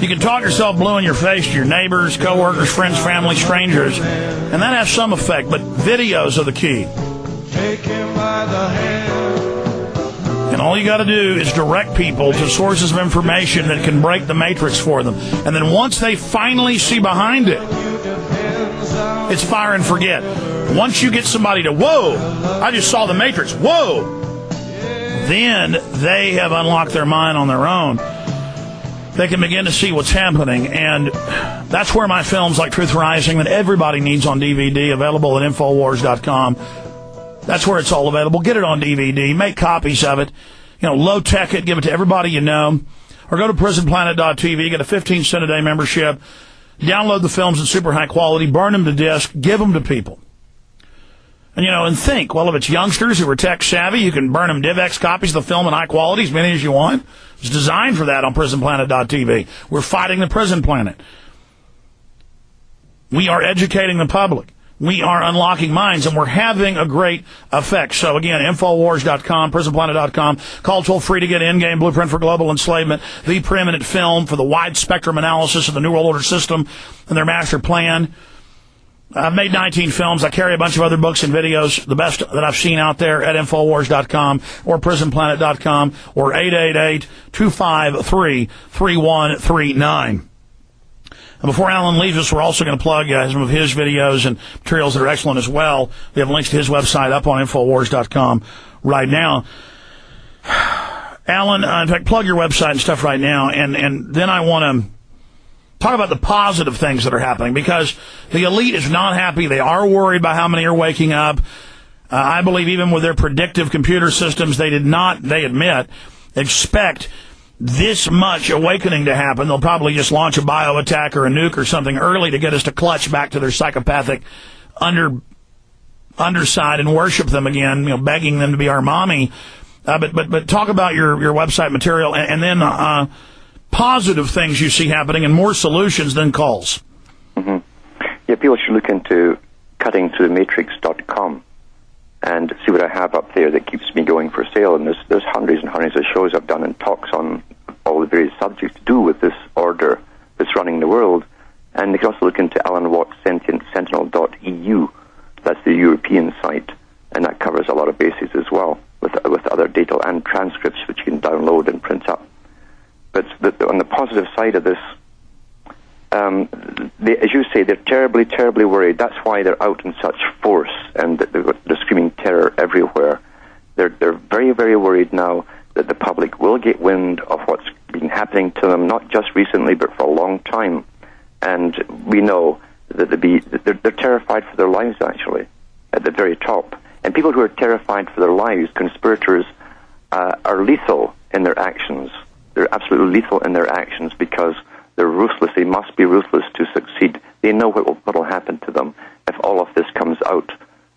You can talk yourself blue in your face to your neighbors, coworkers, friends, family, strangers, and that has some effect, but videos are the key. And all you got to do is direct people to sources of information that can break the matrix for them. And then once they finally see behind it, it's fire and forget. Once you get somebody to, whoa, I just saw the matrix, whoa, then they have unlocked their mind on their own. They can begin to see what's happening. And that's where my films like Truth Rising that everybody needs on DVD, available at Infowars.com. That's where it's all available. Get it on DVD. Make copies of it. Low-tech it. Give it to everybody you know. Or go to prisonplanet.tv. Get a 15-cent a day membership. Download the films in super high quality. Burn them to disc. Give them to people. And think, well, if it's youngsters who are tech savvy, you can burn them DivX copies of the film in high quality, as many as you want. It's designed for that on prisonplanet.tv. We're fighting the prison planet. We are educating the public. We are unlocking minds, and we're having a great effect. So, again, Infowars.com, prisonplanet.com. Call toll-free to get In-Game Blueprint for Global Enslavement, the preeminent film for the wide-spectrum analysis of the New World Order system and their master plan. I've made 19 films. I carry a bunch of other books and videos, the best that I've seen out there at Infowars.com or prisonplanet.com or 888-253-3139. And before Alan leaves us, we're also going to plug some of his videos and materials that are excellent as well. We have links to his website up on Infowars.com right now. Alan, in fact, plug your website and stuff right now, and then I want to talk about the positive things that are happening, because the elite is not happy. They are worried by how many are waking up. I believe even with their predictive computer systems, they admit, expect this much awakening to happen. They'll probably just launch a bio attack or a nuke or something early to get us to clutch back to their psychopathic underside and worship them again, begging them to be our mommy. But talk about your website material and then positive things you see happening and more solutions than calls. Mm-hmm. Yeah, people should look into cuttingthroughthematrix.com and see what I have up there that keeps me going for sale. And there's hundreds and hundreds of shows I've done and talks on all the various subjects to do with this order that's running the world. And they can also look into Alan Watts Sentinel.eu. That's the European site, and that covers a lot of bases as well, with other data and transcripts which you can download and print up. But on the positive side of this, as you say, they're terribly, terribly worried. That's why they're out in such force, and they're screaming terror everywhere. They're very, very worried now that the public will get wind of what's been happening to them, not just recently, but for a long time. And we know that they're terrified for their lives, actually, at the very top. And people who are terrified for their lives, conspirators, are lethal in their actions. They're absolutely lethal in their actions because they're ruthless. They must be ruthless to succeed. They know what will happen to them if all of this comes out,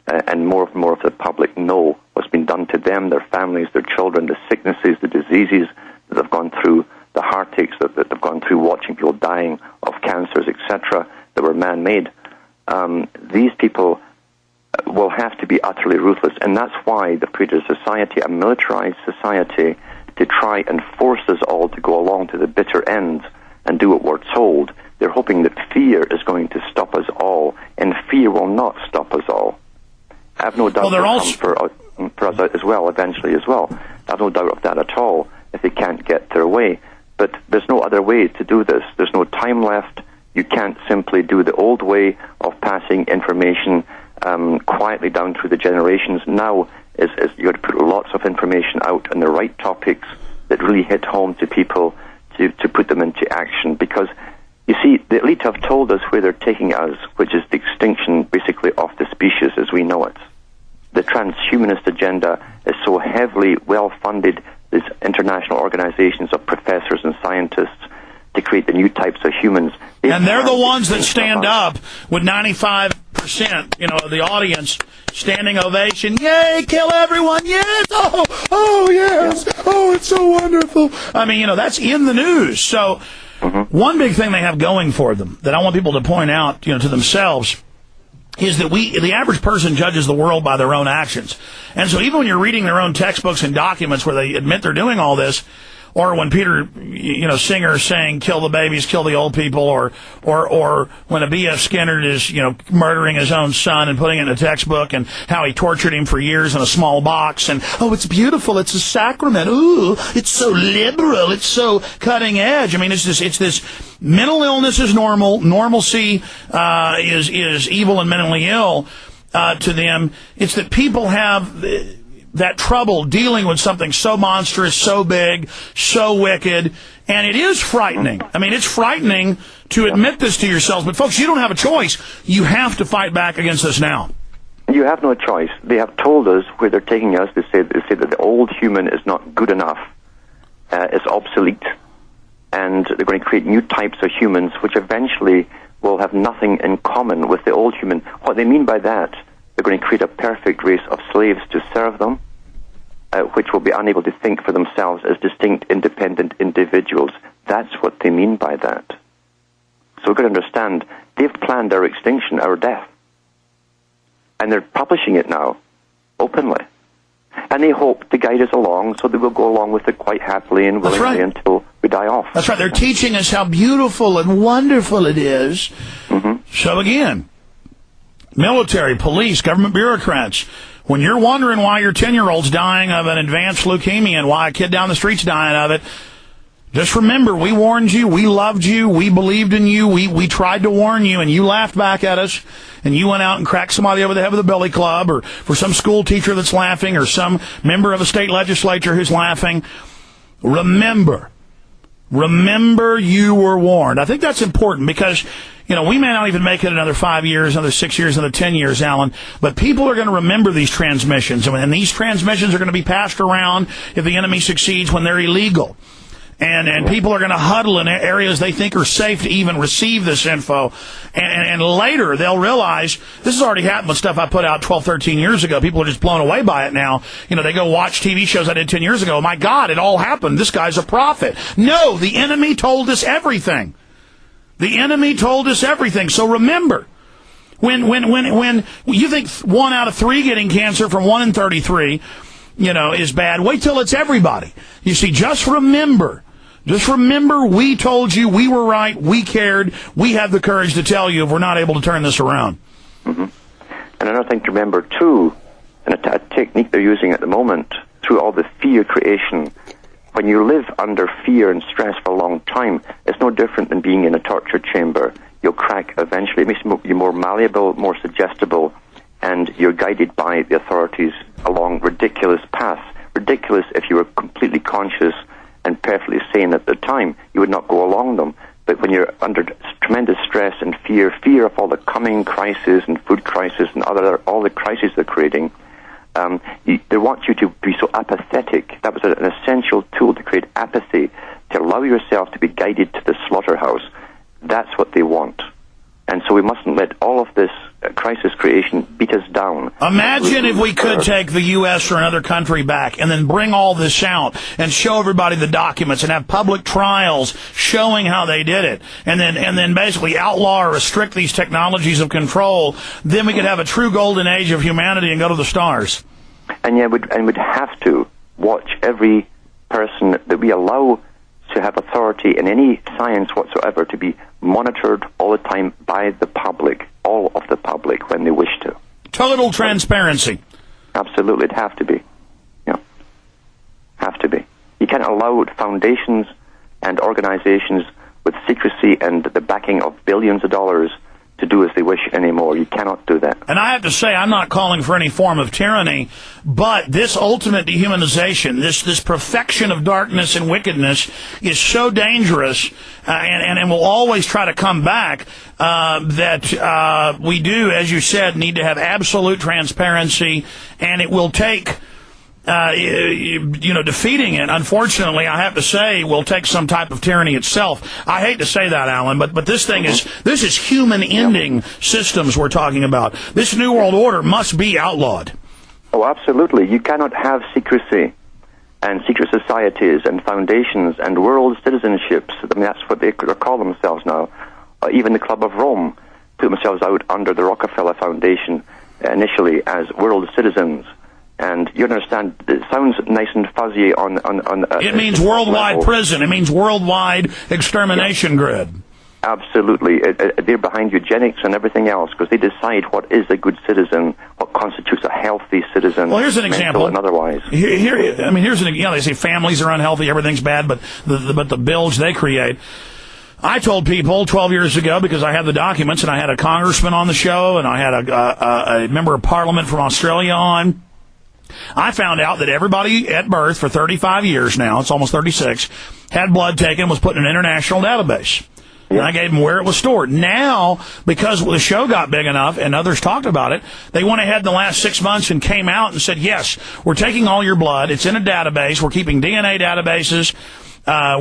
and more of the public know what's been done to them, their families, their children, the sicknesses, the diseases that they've gone through, the heartaches that they've gone through, watching people dying of cancers, etc., that were man-made. These people will have to be utterly ruthless, and that's why they've created a society, a militarized society, to try and force us all to go along to the bitter end and do what we're told. They're hoping that fear is going to stop us all, and fear will not stop us all. I have no doubt they'll come for us as well, eventually as well. I have no doubt of that at all, if they can't get their way. But there's no other way to do this. There's no time left. You can't simply do the old way of passing information quietly down through the generations. Now is you got to put lots of information out on the right topics that really hit home to people to put them into action. Because, you see, the elite have told us where they're taking us, which is the extinction, basically, of the species as we know it. The transhumanist agenda is so heavily well-funded, these international organizations of professors and scientists to create the new types of humans. And they're the ones that stand up with 95%, of the audience standing ovation. Yay, kill everyone, yes! Oh, yes! Oh, it's so wonderful. I mean, that's in the news. So one big thing they have going for them that I want people to point out, to themselves, is that the average person judges the world by their own actions. And so even when you're reading their own textbooks and documents where they admit they're doing all this, or when Peter, Singer is saying, kill the babies, kill the old people, or when a B.F. Skinner is, murdering his own son and putting it in a textbook, and how he tortured him for years in a small box, and, oh, it's beautiful, it's a sacrament, ooh, it's so liberal, it's so cutting edge. I mean, it's this mental illness is normal, normalcy is evil and mentally ill to them. It's that people have that trouble dealing with something so monstrous, so big, so wicked, and it is frightening. I mean, it's frightening to admit this to yourselves, but folks, you don't have a choice. You have to fight back against this now. You have no choice. They have told us where they're taking us. They say that the old human is not good enough, it's obsolete, and they're going to create new types of humans which eventually will have nothing in common with the old human. What they mean by that, they're going to create a perfect race of slaves to serve them, which will be unable to think for themselves as distinct, independent individuals. That's what they mean by that. So we've got to understand, they've planned our extinction, our death. And they're publishing it now, openly. And they hope to guide us along so that we'll go along with it quite happily and willingly until we die off. That's right. They're teaching us how beautiful and wonderful it is. Mm-hmm. So again, military, police, government bureaucrats, when you're wondering why your 10-year-old's dying of an advanced leukemia and why a kid down the street's dying of it, just remember, we warned you, we loved you, we believed in you, we tried to warn you, and you laughed back at us, and you went out and cracked somebody over the head with a billy club, or for some school teacher that's laughing, or some member of a state legislature who's laughing. Remember you were warned. I think that's important because, we may not even make it another 5 years, another 6 years, another 10 years, Alan, but people are going to remember these transmissions, and these transmissions are going to be passed around if the enemy succeeds when they're illegal. And people are going to huddle in areas they think are safe to even receive this info. And later they'll realize, this has already happened with stuff I put out 12, 13 years ago. People are just blown away by it now. They go watch TV shows I did 10 years ago. My God, it all happened. This guy's a prophet. No, the enemy told us everything. The enemy told us everything. So remember, when you think 1 out of 3 getting cancer from 1 in 33, is bad, wait till it's everybody. You see, just remember, we told you, we were right, we cared, we have the courage to tell you if we're not able to turn this around. Mm-hmm. And another thing to remember, too, and a technique they're using at the moment, through all the fear creation, when you live under fear and stress for a long time, it's no different than being in a torture chamber. You'll crack eventually. It makes you more malleable, more suggestible, and you're guided by the authorities along ridiculous paths. Ridiculous if you were completely conscious and perfectly sane at the time, you would not go along them. But when you're under tremendous stress and fear of all the coming crises and food crisis and all the crises they're creating, they want you to be so apathetic. That was an essential tool to create apathy, to allow yourself to be guided to the slaughterhouse. That's what they want. And so we mustn't let all of this crisis creation beat us down. Imagine if we could take the U.S. or another country back and then bring all this out and show everybody the documents and have public trials showing how they did it, and then basically outlaw or restrict these technologies of control. Then we could have a true golden age of humanity and go to the stars. And we'd have to watch every person that we allow to have authority in any science whatsoever to be monitored all the time by the public, all of the public, when they wish to. Total transparency. Absolutely, it'd have to be. Yeah, have to be. You can't allow foundations and organizations with secrecy and the backing of billions of dollars to do as they wish anymore. You cannot do that. And I have to say, I'm not calling for any form of tyranny, but this ultimate dehumanization, this perfection of darkness and wickedness is so dangerous, and will always try to come back, that we do, as you said, need to have absolute transparency, and it will take... defeating it, unfortunately, I have to say, will take some type of tyranny itself. I hate to say that, Alan, but this thing this is human ending systems we're talking about. This New World Order must be outlawed. Oh, absolutely. You cannot have secrecy and secret societies and foundations and world citizenships. I mean, that's what they call themselves now. Even the Club of Rome put themselves out under the Rockefeller Foundation initially as world citizens. And you understand, it sounds nice and fuzzy on it means worldwide level. Prison. It means worldwide extermination grid. Absolutely. They're behind eugenics and everything else because they decide what is a good citizen, what constitutes a healthy citizen. Well, here's an example. And otherwise. Here's an, they say families are unhealthy, everything's bad, but the bilge they create. I told people 12 years ago, because I had the documents, and I had a congressman on the show, and I had a member of parliament from Australia on. I found out that everybody at birth for 35 years now, it's almost 36, had blood taken, was put in an international database. And I gave them where it was stored. Now, because the show got big enough and others talked about it, they went ahead in the last 6 months and came out and said, yes, we're taking all your blood. It's in a database. We're keeping DNA databases.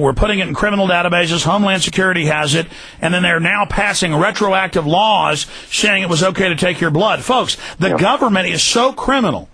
We're putting it in criminal databases. Homeland Security has it. And then they're now passing retroactive laws saying it was okay to take your blood. Folks, the government is so criminal